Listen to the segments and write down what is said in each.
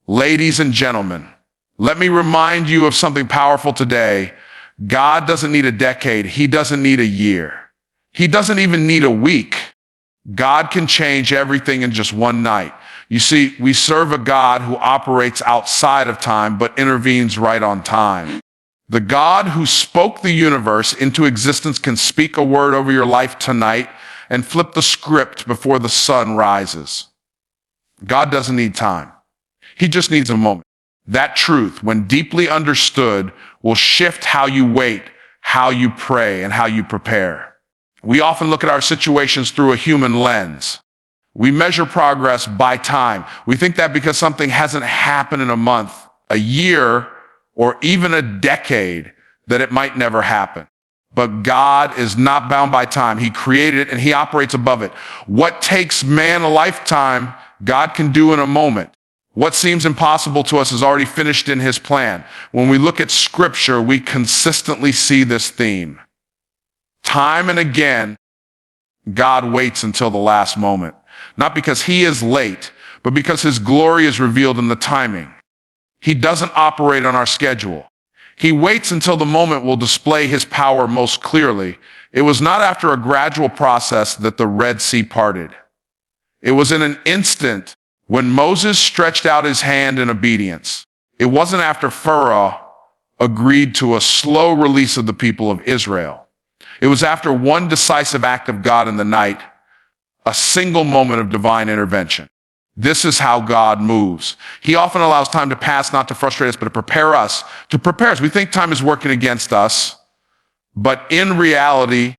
Ladies and gentlemen, let me remind you of something powerful today. God doesn't need a decade. He doesn't need a year. He doesn't even need a week. God can change everything in just one night. You see, we serve a God who operates outside of time, but intervenes right on time. The God who spoke the universe into existence can speak a word over your life tonight and flip the script before the sun rises. God doesn't need time. He just needs a moment. That truth, when deeply understood, will shift how you wait, how you pray, and how you prepare. We often look at our situations through a human lens. We measure progress by time. We think that because something hasn't happened in a month, a year, or even a decade, that it might never happen. But God is not bound by time. He created it and he operates above it. What takes man a lifetime, God can do in a moment. What seems impossible to us is already finished in his plan. When we look at scripture, we consistently see this theme. Time and again, God waits until the last moment. Not because he is late, but because his glory is revealed in the timing. He doesn't operate on our schedule. He waits until the moment will display his power most clearly. It was not after a gradual process that the Red Sea parted. It was in an instant when Moses stretched out his hand in obedience. It wasn't after Pharaoh agreed to a slow release of the people of Israel. It was after one decisive act of God in the night, a single moment of divine intervention. This is how God moves. He often allows time to pass, not to frustrate us, but to prepare us. We think time is working against us, but in reality,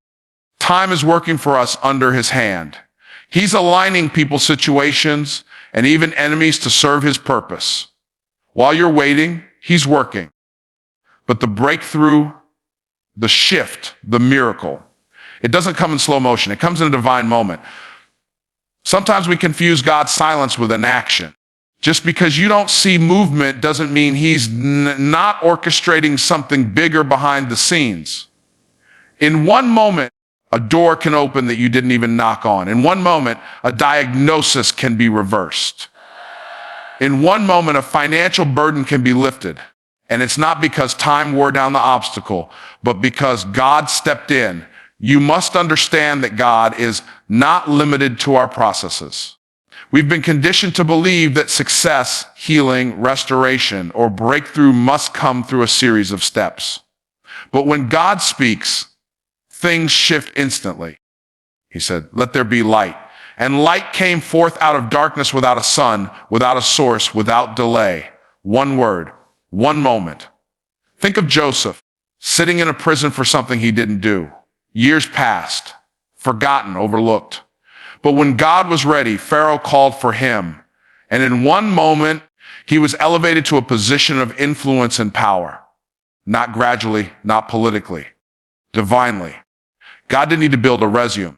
time is working for us under his hand. He's aligning people's situations and even enemies to serve his purpose. While you're waiting, he's working. But the breakthrough, the shift, the miracle, it doesn't come in slow motion. It comes in a divine moment. Sometimes we confuse God's silence with inaction. Just because you don't see movement doesn't mean he's not orchestrating something bigger behind the scenes. In one moment, a door can open that you didn't even knock on. In one moment, a diagnosis can be reversed. In one moment, a financial burden can be lifted. And it's not because time wore down the obstacle, but because God stepped in. You must understand that God is not limited to our processes. We've been conditioned to believe that success, healing, restoration, or breakthrough must come through a series of steps. But when God speaks, things shift instantly. He said, "Let there be light." And light came forth out of darkness without a sun, without a source, without delay. One word, one moment. Think of Joseph sitting in a prison for something he didn't do. Years passed, forgotten, overlooked. But when God was ready, Pharaoh called for him. And in one moment, he was elevated to a position of influence and power. Not gradually, not politically, divinely. God didn't need to build a resume.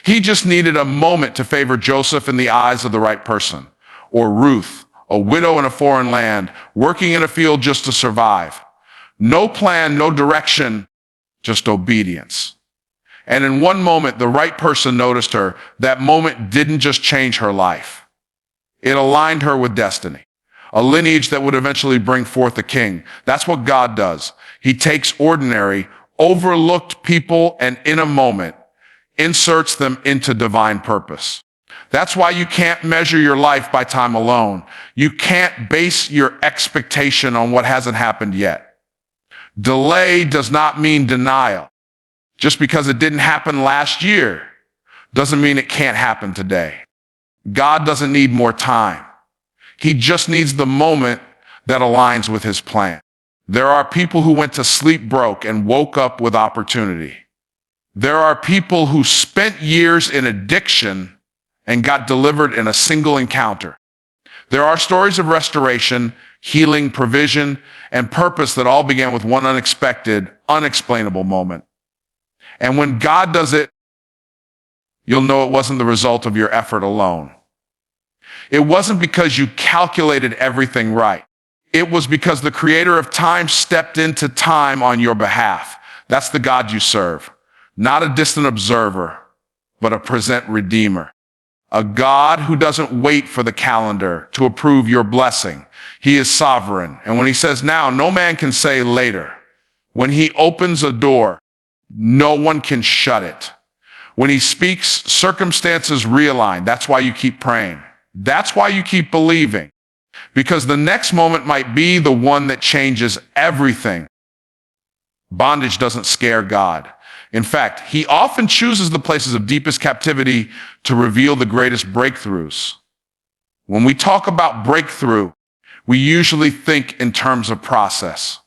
He just needed a moment to favor Joseph in the eyes of the right person. Or Ruth, a widow in a foreign land, working in a field just to survive. No plan, no direction, just obedience. And in one moment, the right person noticed her. That moment didn't just change her life. It aligned her with destiny, a lineage that would eventually bring forth a king. That's what God does. He takes ordinary, overlooked people and in a moment, inserts them into divine purpose. That's why you can't measure your life by time alone. You can't base your expectation on what hasn't happened yet. Delay does not mean denial. Just because it didn't happen last year doesn't mean it can't happen today. God doesn't need more time. He just needs the moment that aligns with his plan. There are people who went to sleep broke and woke up with opportunity. There are people who spent years in addiction and got delivered in a single encounter. There are stories of restoration, healing, provision, and purpose that all began with one unexpected, unexplainable moment. And when God does it, you'll know it wasn't the result of your effort alone. It wasn't because you calculated everything right. It was because the creator of time stepped into time on your behalf. That's the God you serve. Not a distant observer, but a present redeemer. a God who doesn't wait for the calendar to approve your blessing. He is sovereign. And when he says now, no man can say later. When he opens a door, no one can shut it. When he speaks, circumstances realign. That's why you keep praying. That's why you keep believing. Because the next moment might be the one that changes everything. Bondage doesn't scare God. In fact, he often chooses the places of deepest captivity to reveal the greatest breakthroughs. When we talk about breakthrough, we usually think in terms of process,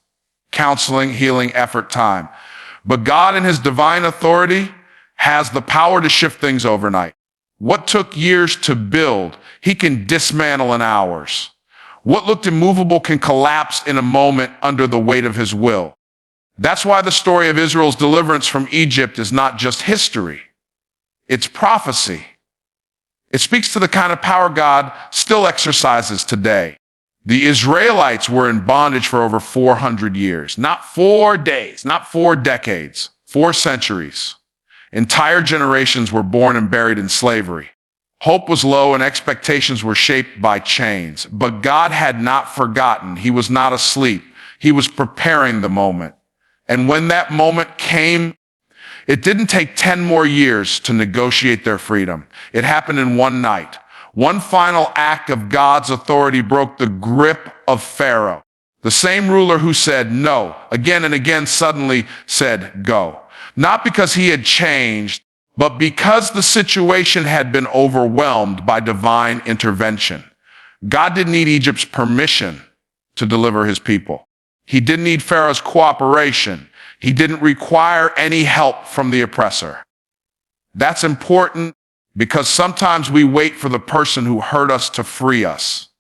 counseling, healing, effort, time. But God in his divine authority has the power to shift things overnight. What took years to build, he can dismantle in hours. What looked immovable can collapse in a moment under the weight of his will. That's why the story of Israel's deliverance from Egypt is not just history. It's prophecy. It speaks to the kind of power God still exercises today. The Israelites were in bondage for over 400 years, not 4 days, not 4 decades, 4 centuries. Entire generations were born and buried in slavery. Hope was low and expectations were shaped by chains. But God had not forgotten. He was not asleep. He was preparing the moment. And when that moment came, it didn't take 10 more years to negotiate their freedom. It happened in one night. One final act of God's authority broke the grip of Pharaoh. The same ruler who said no again and again suddenly said go. Not because he had changed, but because the situation had been overwhelmed by divine intervention. God didn't need Egypt's permission to deliver his people. He didn't need Pharaoh's cooperation. He didn't require any help from the oppressor. That's important because sometimes we wait for the person who hurt us to free us.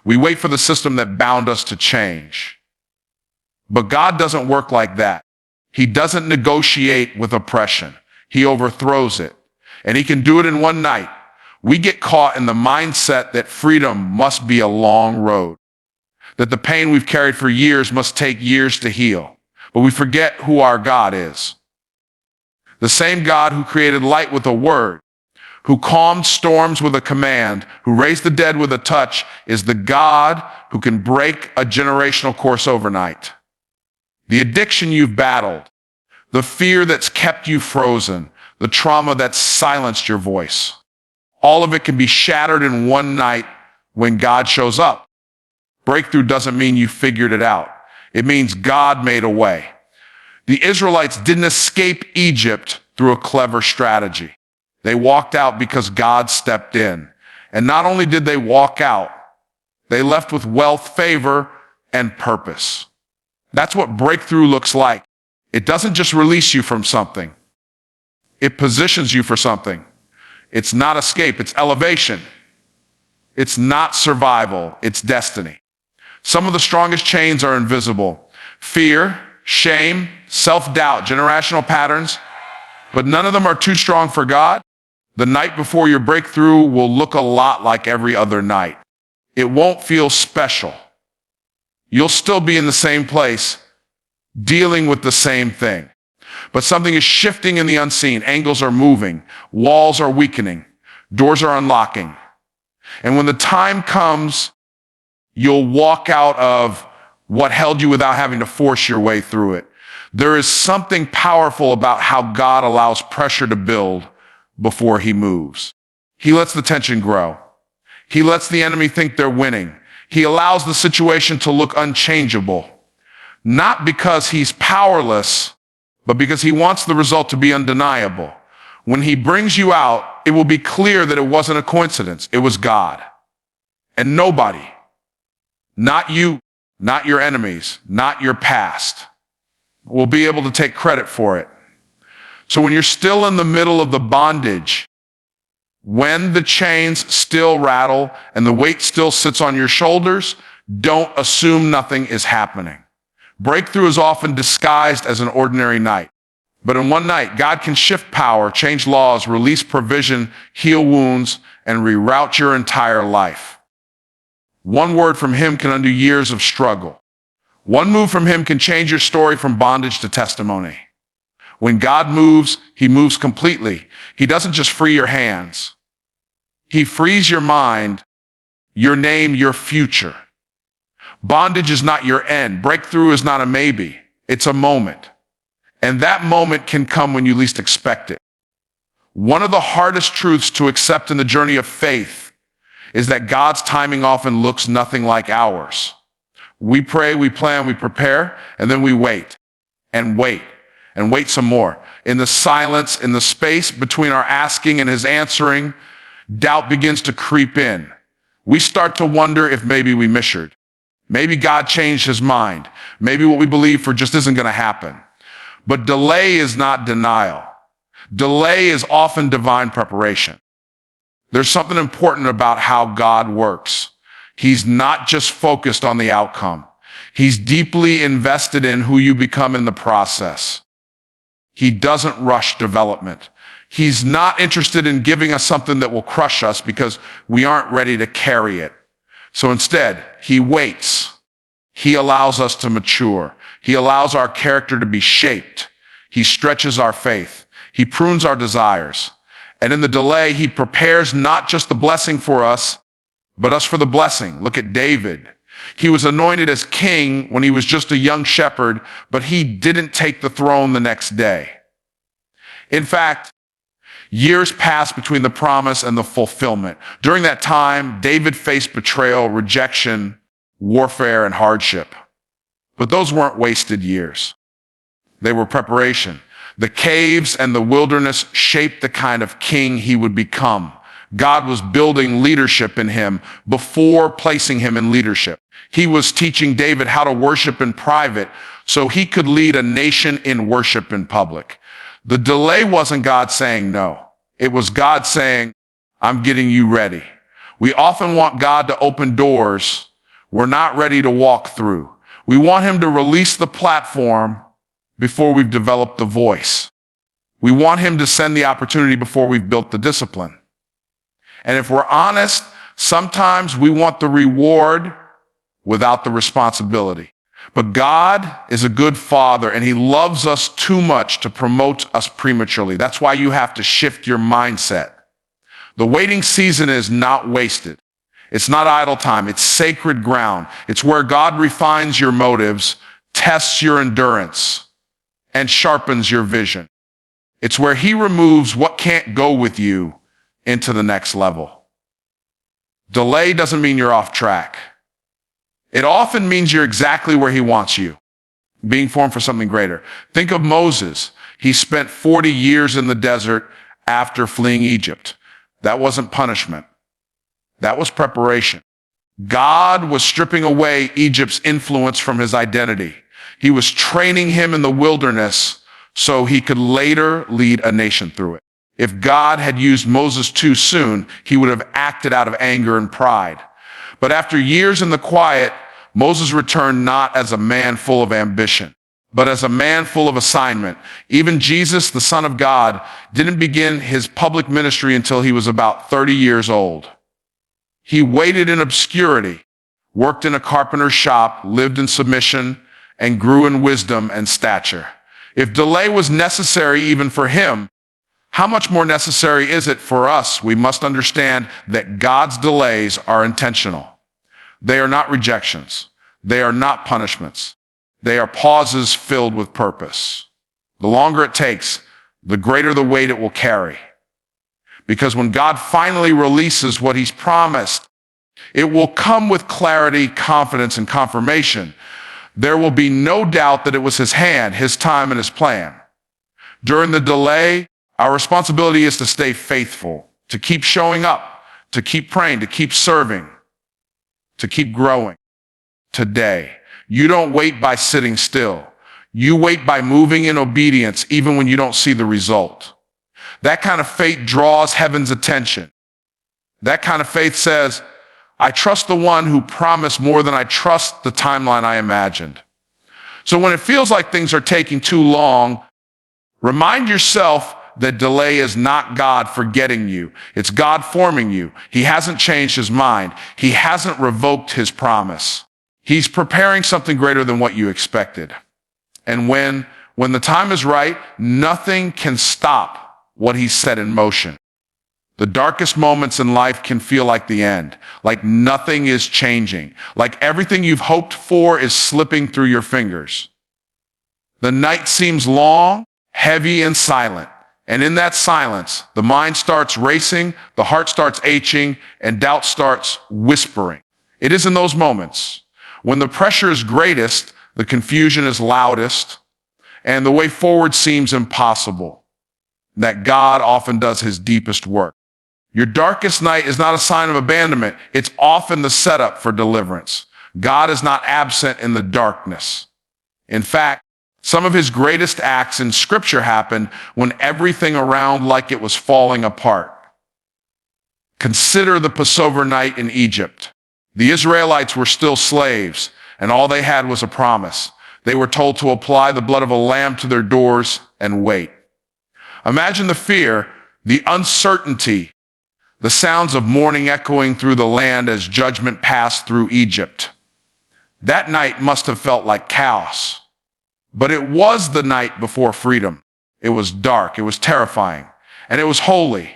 We wait for the system that bound us to change. But God doesn't work like that. He doesn't negotiate with oppression. He overthrows it. And he can do it in one night. We get caught in the mindset that freedom must be a long road, that the pain we've carried for years must take years to heal. But we forget who our God is. The same God who created light with a word, who calmed storms with a command, who raised the dead with a touch, is the God who can break a generational course overnight. The addiction you've battled, the fear that's kept you frozen, the trauma that's silenced your voice, all of it can be shattered in one night when God shows up. Breakthrough doesn't mean you figured it out. It means God made a way. The Israelites didn't escape Egypt through a clever strategy. They walked out because God stepped in. And not only did they walk out, they left with wealth, favor, and purpose. That's what breakthrough looks like. It doesn't just release you from something. It positions you for something. It's not escape, it's elevation. It's not survival, it's destiny. Some of the strongest chains are invisible. Fear, shame, self-doubt, generational patterns, but none of them are too strong for God. The night before your breakthrough will look a lot like every other night. It won't feel special. You'll still be in the same place, dealing with the same thing. But something is shifting in the unseen. Angles are moving. Walls are weakening. Doors are unlocking. And when the time comes, you'll walk out of what held you without having to force your way through it. There is something powerful about how God allows pressure to build before he moves. He lets the tension grow. He lets the enemy think they're winning. He allows the situation to look unchangeable, not because he's powerless, but because he wants the result to be undeniable. When he brings you out, it will be clear that it wasn't a coincidence. It was God. And nobody, not you, not your enemies, not your past, will be able to take credit for it. So when you're still in the middle of the bondage, when the chains still rattle and the weight still sits on your shoulders, don't assume nothing is happening. Breakthrough is often disguised as an ordinary night. But in one night, God can shift power, change laws, release provision, heal wounds, and reroute your entire life. One word from him can undo years of struggle. One move from him can change your story from bondage to testimony. When God moves, he moves completely. He doesn't just free your hands. He frees your mind, your name, your future. Bondage is not your end. Breakthrough is not a maybe. It's a moment. And that moment can come when you least expect it. One of the hardest truths to accept in the journey of faith is that God's timing often looks nothing like ours. We pray, we plan, we prepare, and then we wait and wait and wait some more. In the silence, in the space between our asking and his answering, doubt begins to creep in. We start to wonder if maybe we misheard. Maybe God changed his mind. Maybe what we believe for just isn't going to happen. But delay is not denial. Delay is often divine preparation. There's something important about how God works. He's not just focused on the outcome. He's deeply invested in who you become in the process. He doesn't rush development. He's not interested in giving us something that will crush us because we aren't ready to carry it. So instead, he waits. He allows us to mature. He allows our character to be shaped. He stretches our faith. He prunes our desires. And in the delay, he prepares not just the blessing for us, but us for the blessing. Look at David. He was anointed as king when he was just a young shepherd, but he didn't take the throne the next day. In fact, years passed between the promise and the fulfillment. During that time, David faced betrayal, rejection, warfare, and hardship. But those weren't wasted years. They were preparation. The caves and the wilderness shaped the kind of king he would become. God was building leadership in him before placing him in leadership. He was teaching David how to worship in private so he could lead a nation in worship in public. The delay wasn't God saying no. It was God saying, I'm getting you ready. We often want God to open doors we're not ready to walk through. We want him to release the platform before we've developed the voice. We want him to send the opportunity before we've built the discipline. And if we're honest, sometimes we want the reward without the responsibility. But God is a good father, and he loves us too much to promote us prematurely. That's why you have to shift your mindset. The waiting season is not wasted. It's not idle time. It's sacred ground. It's where God refines your motives, tests your endurance, and sharpens your vision. It's where he removes what can't go with you into the next level. Delay doesn't mean you're off track. It often means you're exactly where he wants you, being formed for something greater. Think of Moses. He spent 40 years in the desert after fleeing Egypt. That wasn't punishment. That was preparation. God was stripping away Egypt's influence from his identity. He was training him in the wilderness so he could later lead a nation through it. If God had used Moses too soon, he would have acted out of anger and pride. But after years in the quiet, Moses returned not as a man full of ambition, but as a man full of assignment. Even Jesus, the Son of God, didn't begin his public ministry until he was about 30 years old. He waited in obscurity, worked in a carpenter's shop, lived in submission, and grew in wisdom and stature. If delay was necessary even for him, how much more necessary is it for us? We must understand that God's delays are intentional. They are not rejections. They are not punishments. They are pauses filled with purpose. The longer it takes, the greater the weight it will carry. Because when God finally releases what he's promised, it will come with clarity, confidence, and confirmation. There will be no doubt that it was his hand, his time, and his plan. During the delay, our responsibility is to stay faithful, to keep showing up, to keep praying, to keep serving, to keep growing. Today, you don't wait by sitting still. You wait by moving in obedience even when you don't see the result. That kind of faith draws heaven's attention. That kind of faith says, I trust the one who promised more than I trust the timeline I imagined. So when it feels like things are taking too long, remind yourself that delay is not God forgetting you. It's God forming you. He hasn't changed his mind. He hasn't revoked his promise. He's preparing something greater than what you expected. And when the time is right, nothing can stop what he set in motion. The darkest moments in life can feel like the end, like nothing is changing, like everything you've hoped for is slipping through your fingers. The night seems long, heavy, and silent. And in that silence, the mind starts racing, the heart starts aching, and doubt starts whispering. It is in those moments when the pressure is greatest, the confusion is loudest, and the way forward seems impossible, that God often does his deepest work. Your darkest night is not a sign of abandonment. It's often the setup for deliverance. God is not absent in the darkness. In fact, some of his greatest acts in Scripture happened when everything around like it was falling apart. Consider the Passover night in Egypt. The Israelites were still slaves, and all they had was a promise. They were told to apply the blood of a lamb to their doors and wait. Imagine the fear, the uncertainty, the sounds of mourning echoing through the land as judgment passed through Egypt. That night must have felt like chaos. But it was the night before freedom. It was dark, it was terrifying, and it was holy.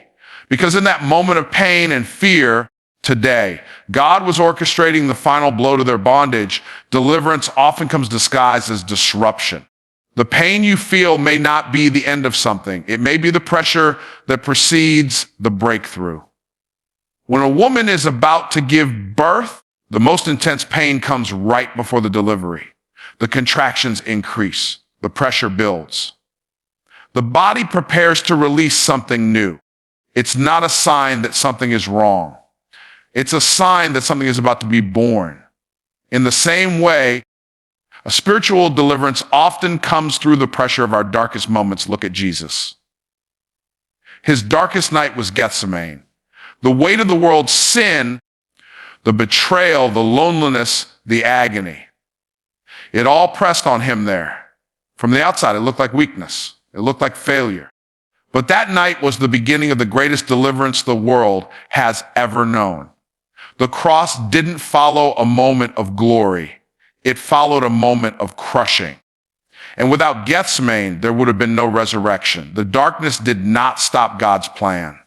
Because in that moment of pain and fear today, God was orchestrating the final blow to their bondage. Deliverance often comes disguised as disruption. The pain you feel may not be the end of something. It may be the pressure that precedes the breakthrough. When a woman is about to give birth, the most intense pain comes right before the delivery. The contractions increase. The pressure builds. The body prepares to release something new. It's not a sign that something is wrong. It's a sign that something is about to be born. In the same way, a spiritual deliverance often comes through the pressure of our darkest moments. Look at Jesus. His darkest night was Gethsemane. The weight of the world's sin, the betrayal, the loneliness, the agony. It all pressed on him there. From the outside, it looked like weakness. It looked like failure. But that night was the beginning of the greatest deliverance the world has ever known. The cross didn't follow a moment of glory. It followed a moment of crushing. And without Gethsemane, there would have been no resurrection. The darkness did not stop God's plan.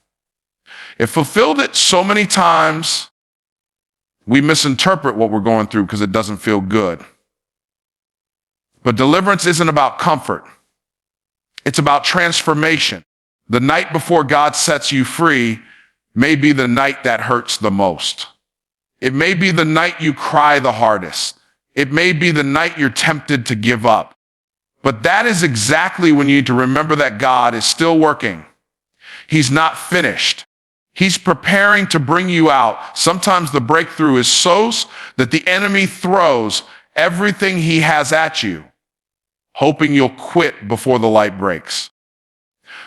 It fulfilled it so many times, we misinterpret what we're going through because it doesn't feel good. But deliverance isn't about comfort. It's about transformation. The night before God sets you free may be the night that hurts the most. It may be the night you cry the hardest. It may be the night you're tempted to give up. But that is exactly when you need to remember that God is still working. He's not finished. He's preparing to bring you out. Sometimes the breakthrough is so that the enemy throws everything he has at you, hoping you'll quit before the light breaks.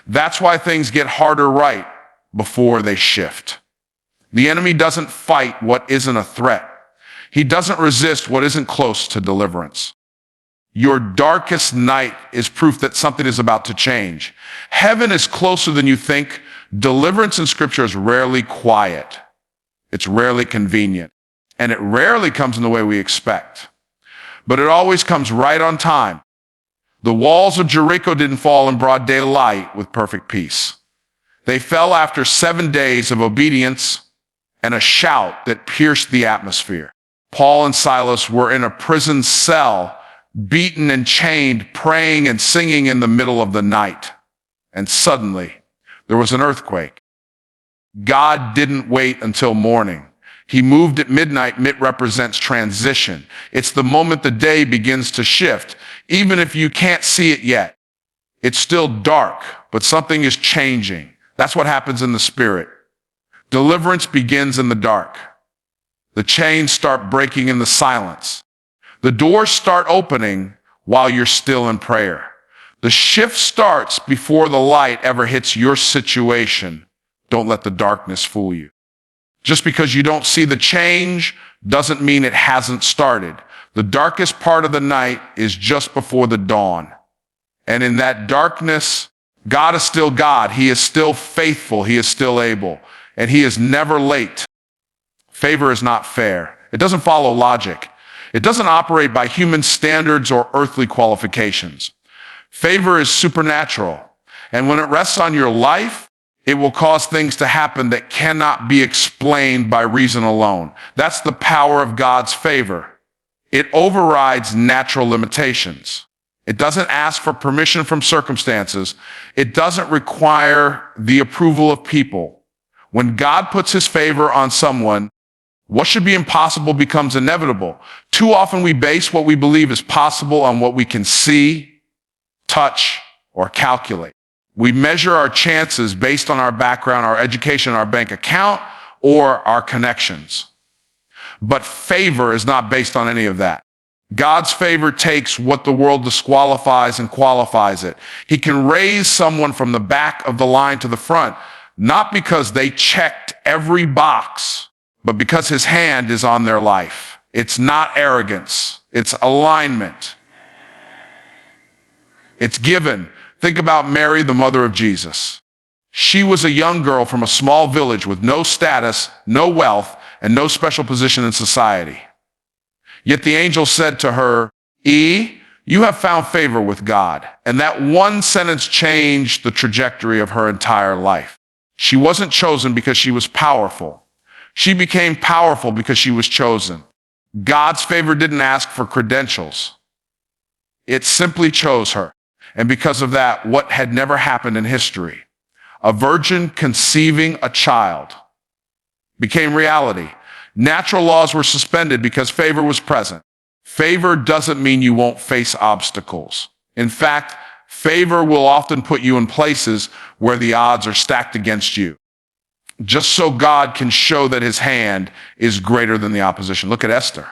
That's why things get harder right before they shift. The enemy doesn't fight what isn't a threat. He doesn't resist what isn't close to deliverance. Your darkest night is proof that something is about to change. Heaven is closer than you think. Deliverance in Scripture is rarely quiet. It's rarely convenient. And it rarely comes in the way we expect. But it always comes right on time. The walls of Jericho didn't fall in broad daylight with perfect peace. They fell after 7 days of obedience and a shout that pierced the atmosphere. Paul and Silas were in a prison cell, beaten and chained, praying and singing in the middle of the night. And suddenly, there was an earthquake. God didn't wait until morning. He moved at midnight. It represents transition. It's the moment the day begins to shift. Even if you can't see it yet, it's still dark, but something is changing. That's what happens in the spirit. Deliverance begins in the dark. The chains start breaking in the silence. The doors start opening while you're still in prayer. The shift starts before the light ever hits your situation. Don't let the darkness fool you. Just because you don't see the change doesn't mean it hasn't started. The darkest part of the night is just before the dawn. And in that darkness, God is still God. He is still faithful. He is still able. And he is never late. Favor is not fair. It doesn't follow logic. It doesn't operate by human standards or earthly qualifications. Favor is supernatural. And when it rests on your life, It will cause things to happen that cannot be explained by reason alone. That's the power of God's favor. It overrides natural limitations. It doesn't ask for permission from circumstances. It doesn't require the approval of people. When God puts his favor on someone, what should be impossible becomes inevitable. Too often we base what we believe is possible on what we can see, touch, or calculate. We measure our chances based on our background, our education, our bank account, or our connections. But favor is not based on any of that. God's favor takes what the world disqualifies and qualifies it. He can raise someone from the back of the line to the front, not because they checked every box, but because his hand is on their life. It's not arrogance. It's alignment. It's given. Think about Mary, the mother of Jesus. She was a young girl from a small village with no status, no wealth, and no special position in society. Yet the angel said to her, you have found favor with God. And that one sentence changed the trajectory of her entire life. She wasn't chosen because she was powerful. She became powerful because she was chosen. God's favor didn't ask for credentials. It simply chose her. And because of that, what had never happened in history, a virgin conceiving a child, became reality. Natural laws were suspended because favor was present. Favor doesn't mean you won't face obstacles. In fact, favor will often put you in places where the odds are stacked against you, just so God can show that his hand is greater than the opposition. Look at Esther.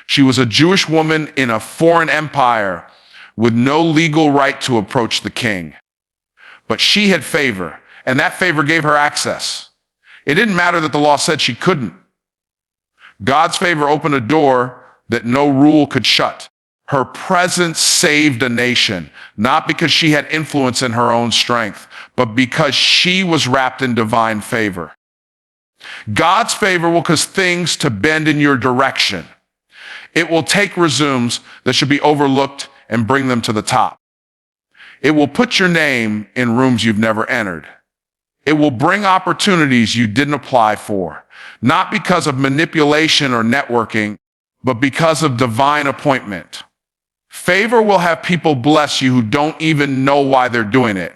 She was a Jewish woman in a foreign empire with no legal right to approach the king. But she had favor, and that favor gave her access. It didn't matter that the law said she couldn't. God's favor opened a door that no rule could shut. Her presence saved a nation, not because she had influence in her own strength, but because she was wrapped in divine favor. God's favor will cause things to bend in your direction. It will take resumes that should be overlooked and bring them to the top. It will put your name in rooms you've never entered. It will bring opportunities you didn't apply for, not because of manipulation or networking, but because of divine appointment. Favor will have people bless you who don't even know why they're doing it.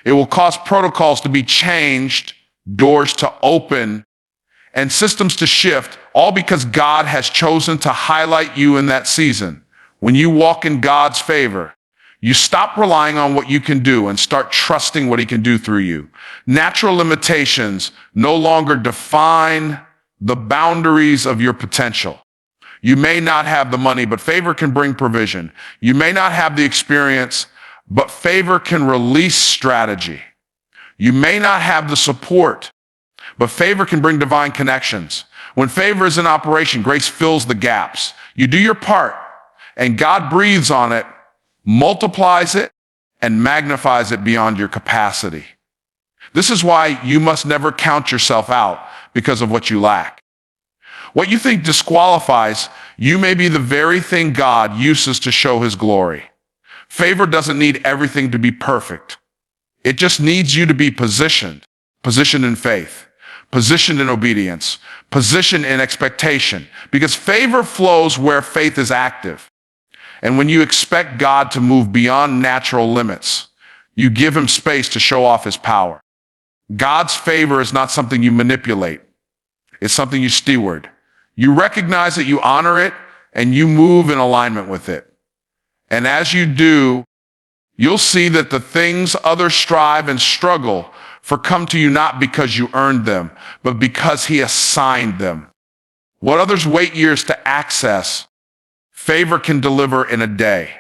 It will cause protocols to be changed, doors to open, and systems to shift, all because God has chosen to highlight you in that season. When you walk in God's favor, you stop relying on what you can do and start trusting what he can do through you. Natural limitations no longer define the boundaries of your potential. You may not have the money, but favor can bring provision. You may not have the experience, but favor can release strategy. You may not have the support, but favor can bring divine connections. When favor is in operation, grace fills the gaps. You do your part, and God breathes on it, multiplies it, and magnifies it beyond your capacity. This is why you must never count yourself out because of what you lack. What you think disqualifies, you may be the very thing God uses to show his glory. Favor doesn't need everything to be perfect. It just needs you to be positioned in faith, positioned in obedience, positioned in expectation, because favor flows where faith is active. And when you expect God to move beyond natural limits, you give him space to show off his power. God's favor is not something you manipulate. It's something you steward. You recognize that you honor it and you move in alignment with it. And as you do, you'll see that the things others strive and struggle for come to you not because you earned them, but because he assigned them. What others wait years to access, favor can deliver in a day.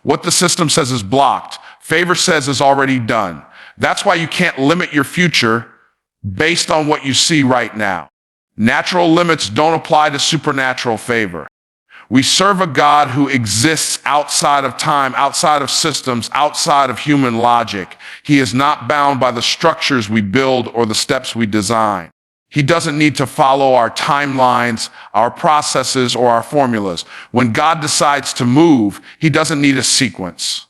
What the system says is blocked, favor says is already done. That's why you can't limit your future based on what you see right now. Natural limits don't apply to supernatural favor. We serve a God who exists outside of time, outside of systems, outside of human logic. He is not bound by the structures we build or the steps we design. He doesn't need to follow our timelines, our processes, or our formulas. When God decides to move, he doesn't need a sequence.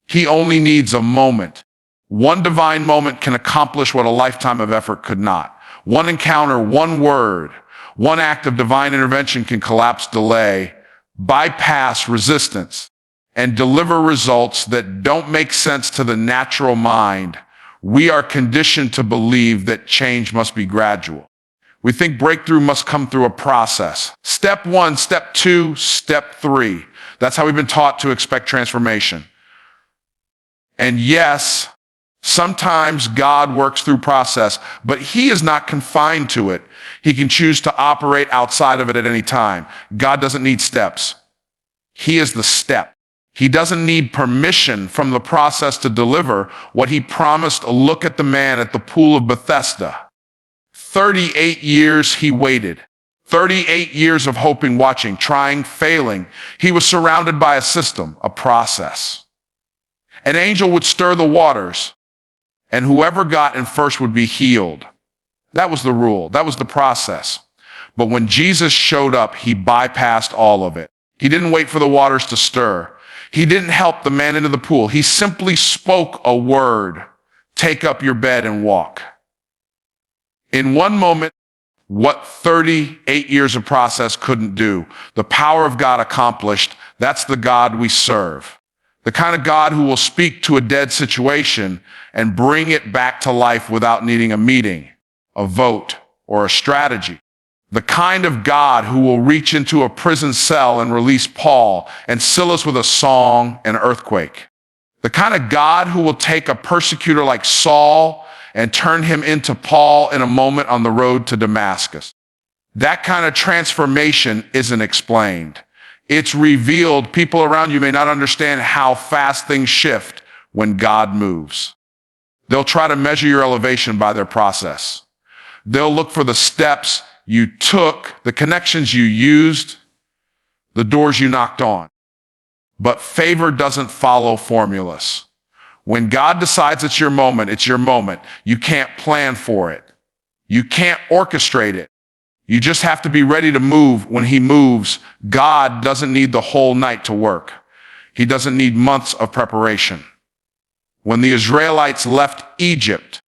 He only needs a moment. One divine moment can accomplish what a lifetime of effort could not. One encounter, one word, one act of divine intervention can collapse delay, bypass resistance, and deliver results that don't make sense to the natural mind. We are conditioned to believe that change must be gradual. We think breakthrough must come through a process. Step 1, step 2, step 3. That's how we've been taught to expect transformation. And yes, sometimes God works through process, but he is not confined to it. He can choose to operate outside of it at any time. God doesn't need steps. He is the step. He doesn't need permission from the process to deliver what he promised. Look at the man at the pool of Bethesda. 38 years he waited. 38 years of hoping, watching, trying, failing. He was surrounded by a system, a process. An angel would stir the waters, and whoever got in first would be healed. That was the rule. That was the process. But when Jesus showed up, he bypassed all of it. He didn't wait for the waters to stir. He didn't help the man into the pool. He simply spoke a word. Take up your bed and walk. In one moment, what 38 years of process couldn't do, the power of God accomplished. That's the God we serve. The kind of God who will speak to a dead situation and bring it back to life without needing a meeting, a vote, or a strategy. The kind of God who will reach into a prison cell and release Paul and Silas with a song and earthquake. The kind of God who will take a persecutor like Saul and turn him into Paul in a moment on the road to Damascus. That kind of transformation isn't explained. It's revealed. People around you may not understand how fast things shift when God moves. They'll try to measure your elevation by their process. They'll look for the steps you took, the connections you used, the doors you knocked on. But favor doesn't follow formulas. When God decides it's your moment, it's your moment. You can't plan for it. You can't orchestrate it. You just have to be ready to move when he moves. God doesn't need the whole night to work. He doesn't need months of preparation. When the Israelites left Egypt,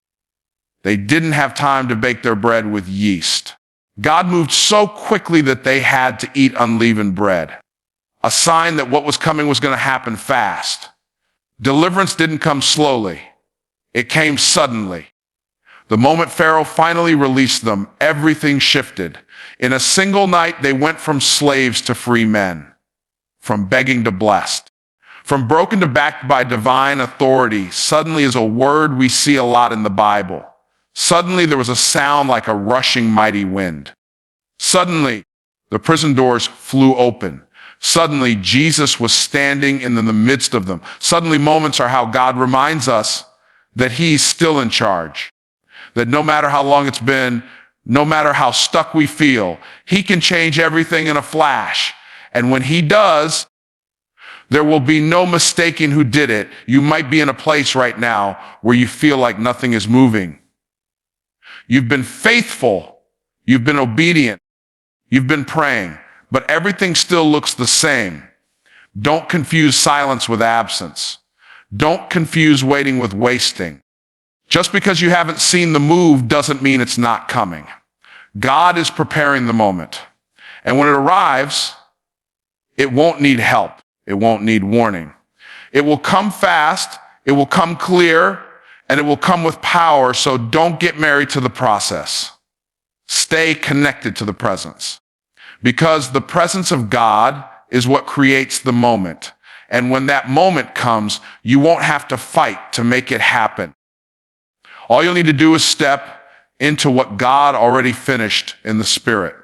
they didn't have time to bake their bread with yeast. God moved so quickly that they had to eat unleavened bread, a sign that what was coming was going to happen fast. Deliverance didn't come slowly. It came suddenly. The moment Pharaoh finally released them, everything shifted. In a single night, they went from slaves to free men, from begging to blessed, from broken to backed by divine authority. Suddenly is a word we see a lot in the Bible. Suddenly there was a sound like a rushing mighty wind. Suddenly the prison doors flew open. Suddenly Jesus was standing in the midst of them. Suddenly moments are how God reminds us that he's still in charge. That no matter how long it's been, no matter how stuck we feel, he can change everything in a flash. And when he does, there will be no mistaking who did it. You might be in a place right now where you feel like nothing is moving. You've been faithful. You've been obedient. You've been praying, but everything still looks the same. Don't confuse silence with absence. Don't confuse waiting with wasting. Just because you haven't seen the move doesn't mean it's not coming. God is preparing the moment. And when it arrives, it won't need help. It won't need warning. It will come fast. It will come clear. And it will come with power. So don't get married to the process. Stay connected to the presence. Because the presence of God is what creates the moment. And when that moment comes, you won't have to fight to make it happen. All you'll need to do is step into what God already finished in the Spirit.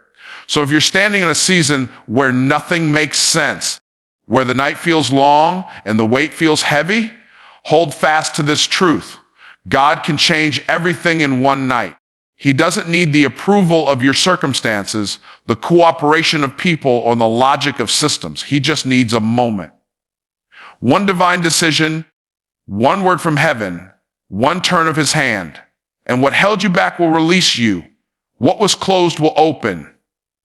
So if you're standing in a season where nothing makes sense, where the night feels long and the weight feels heavy, hold fast to this truth. God can change everything in one night. He doesn't need the approval of your circumstances, the cooperation of people, or the logic of systems. He just needs a moment. One divine decision, one word from heaven, one turn of his hand, and what held you back will release you. What was closed will open.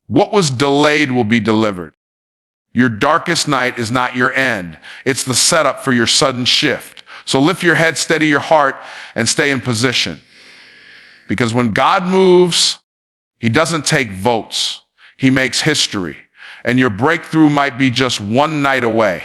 What was delayed will be delivered. Your darkest night is not your end. It's the setup for your sudden shift. So lift your head, steady your heart, and stay in position. Because when God moves, he doesn't take votes. He makes history. And your breakthrough might be just one night away.